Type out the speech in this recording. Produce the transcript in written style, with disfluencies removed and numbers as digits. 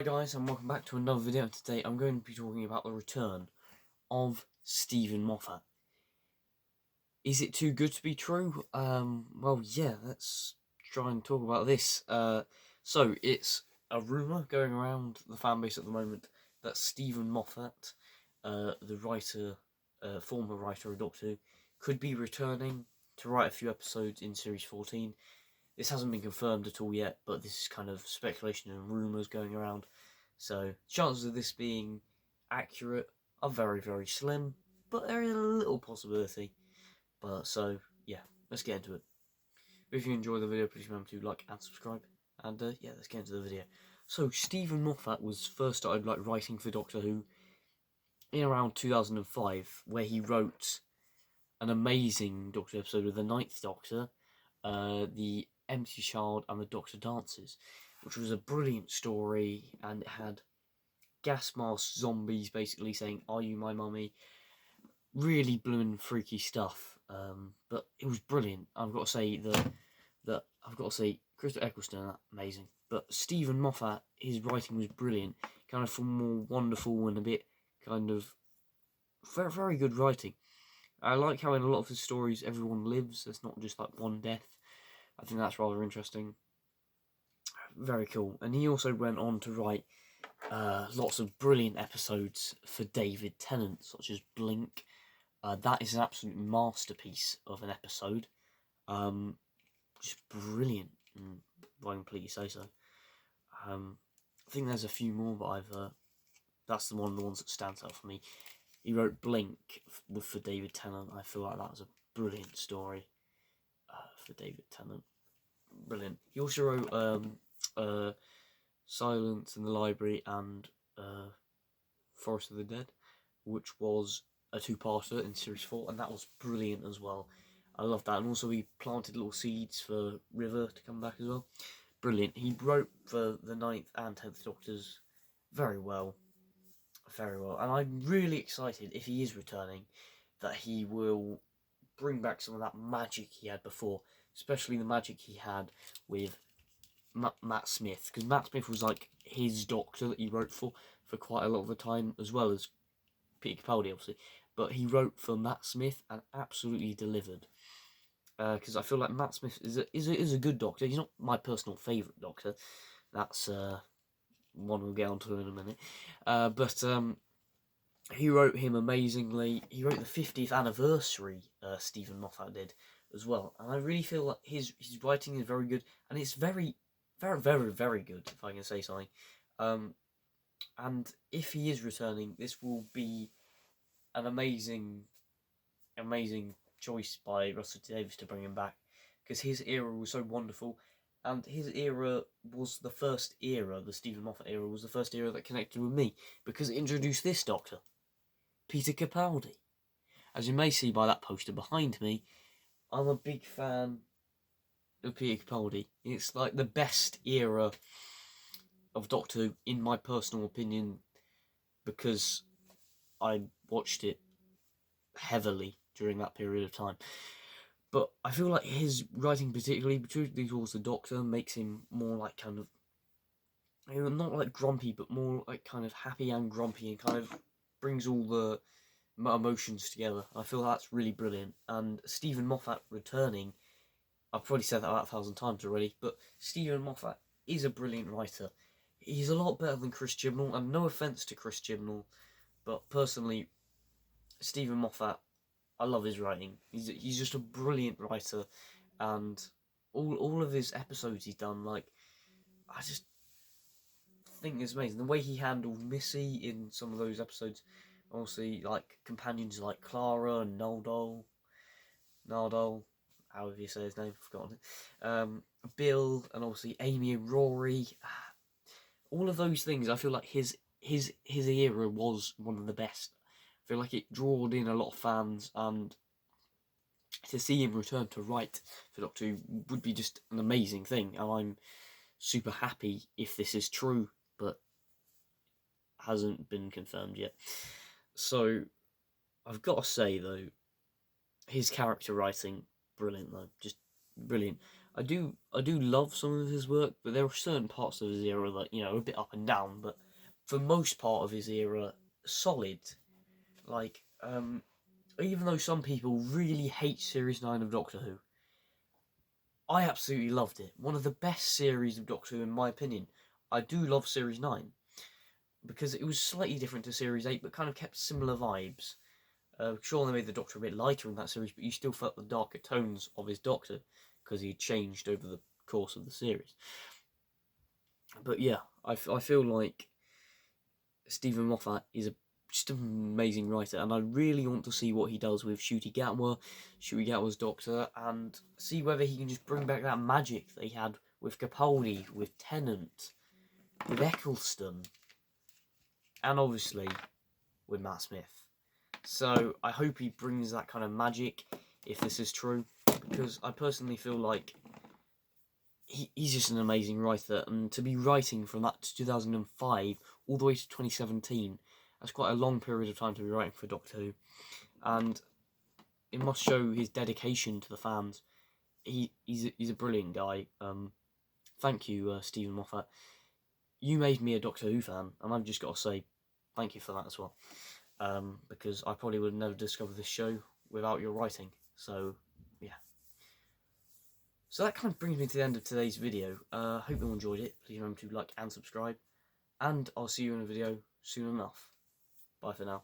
Hi guys, and welcome back to another video. Today I'm going to be talking about the return of Stephen Moffat. Is it too good to be true? Well, yeah, let's try and talk about this. So it's a rumour going around the fanbase at the moment that Stephen Moffat, the writer, former writer of Doctor Who, could be returning to write a few episodes in Series 14. This hasn't been confirmed at all yet, but this is kind of speculation and rumours going around. So, chances of this being accurate are very, very slim, but there is a little possibility. But so, yeah, let's get into it. If you enjoy the video, please remember to like and subscribe. And yeah, let's get into the video. So, Stephen Moffat was first started writing for Doctor Who in around 2005, where he wrote an amazing Doctor episode of the Ninth Doctor, the Empty Child and the Doctor Dances, which was a brilliant story, and it had gas mask zombies basically saying, "Are you my mummy?" Really blooming freaky stuff. But it was brilliant. I've got to say Christopher Eccleston, amazing. But Stephen Moffat, his writing was brilliant. Kind of more wonderful and a bit kind of very, very good writing. I like how in a lot of his stories everyone lives. There's not just like one death. I think that's rather interesting. Very cool. And he also went on to write lots of brilliant episodes for David Tennant, such as Blink. That is an absolute masterpiece of an episode. Just brilliant, if I can completely say so. I think there's a few more, but that's one of the ones that stands out for me. He wrote Blink for David Tennant. I feel like that was a brilliant story for David Tennant. Brilliant. He also wrote Silence in the Library and Forest of the Dead, which was a two-parter in Series 4, and that was brilliant as well. I love that. And also he planted little seeds for River to come back as well. Brilliant. He wrote for the 9th and 10th Doctors very well. Very well. And I'm really excited, if he is returning, that he will bring back some of that magic he had before, especially the magic he had with Matt Smith, because Matt Smith was like his Doctor that he wrote for quite a lot of the time, as well as Peter Capaldi, obviously. But he wrote for Matt Smith and absolutely delivered. Because I feel like Matt Smith is a good Doctor. He's not my personal favourite Doctor. That's one we'll get onto in a minute. But he wrote him amazingly. He wrote the 50th anniversary. Stephen Moffat did as well, and I really feel like his writing is very good, and it's very, very, very, very good, if I can say something. And if he is returning, this will be an amazing choice by Russell T Davies to bring him back, because his era was so wonderful, and his era was the first era, the Stephen Moffat era was the first era that connected with me, because it introduced this Doctor, Peter Capaldi. As you may see by that poster behind me, I'm a big fan of Peter Capaldi. It's like the best era of Doctor Who, in my personal opinion, because I watched it heavily during that period of time. But I feel like his writing, particularly towards the Doctor, makes him more like kind of, not like grumpy, but more like kind of happy and grumpy, and kind of brings all the emotions together. I feel that's really brilliant. And Stephen Moffat returning, I've probably said that about 1,000 times already, but Stephen Moffat is a brilliant writer. He's a lot better than Chris Chibnall, and no offence to Chris Chibnall, but personally, Stephen Moffat, I love his writing. He's just a brilliant writer, and all of his episodes he's done, like, I just think it's amazing. The way he handled Missy in some of those episodes, obviously, like, companions like Clara and Naldol, however you say his name, I've forgotten it. Bill, and obviously Amy and Rory. All of those things, I feel like his era was one of the best. I feel like it drawed in a lot of fans, and to see him return to write for Doctor Who would be just an amazing thing. And I'm super happy if this is true, but hasn't been confirmed yet. So I've got to say though, his character writing, brilliant though, just brilliant. I do love some of his work, but there are certain parts of his era that, you know, are a bit up and down. But for most part of his era, solid. Like, even though some people really hate Series 9 of Doctor Who, I absolutely loved it. One of the best series of Doctor Who, in my opinion. I do love Series 9 because it was slightly different to Series 8, but kind of kept similar vibes. Sure, they made the Doctor a bit lighter in that series, but you still felt the darker tones of his Doctor because he changed over the course of the series. But yeah, I feel like Stephen Moffat is just an amazing writer, and I really want to see what he does with Ncuti Gatwa's Doctor, and see whether he can just bring back that magic that he had with Capaldi, with Tennant, with Eccleston, and obviously with Matt Smith. So I hope he brings that kind of magic, if this is true, because I personally feel like he's just an amazing writer, and to be writing from that to 2005 all the way to 2017, that's quite a long period of time to be writing for Doctor Who, and it must show his dedication to the fans. He's a brilliant guy. Thank you, Stephen Moffat. You made me a Doctor Who fan, and I've just got to say thank you for that as well. Because I probably would have never discovered this show without your writing. So, yeah. So that kind of brings me to the end of today's video. Hope you all enjoyed it. Please remember to like and subscribe. And I'll see you in a video soon enough. Bye for now.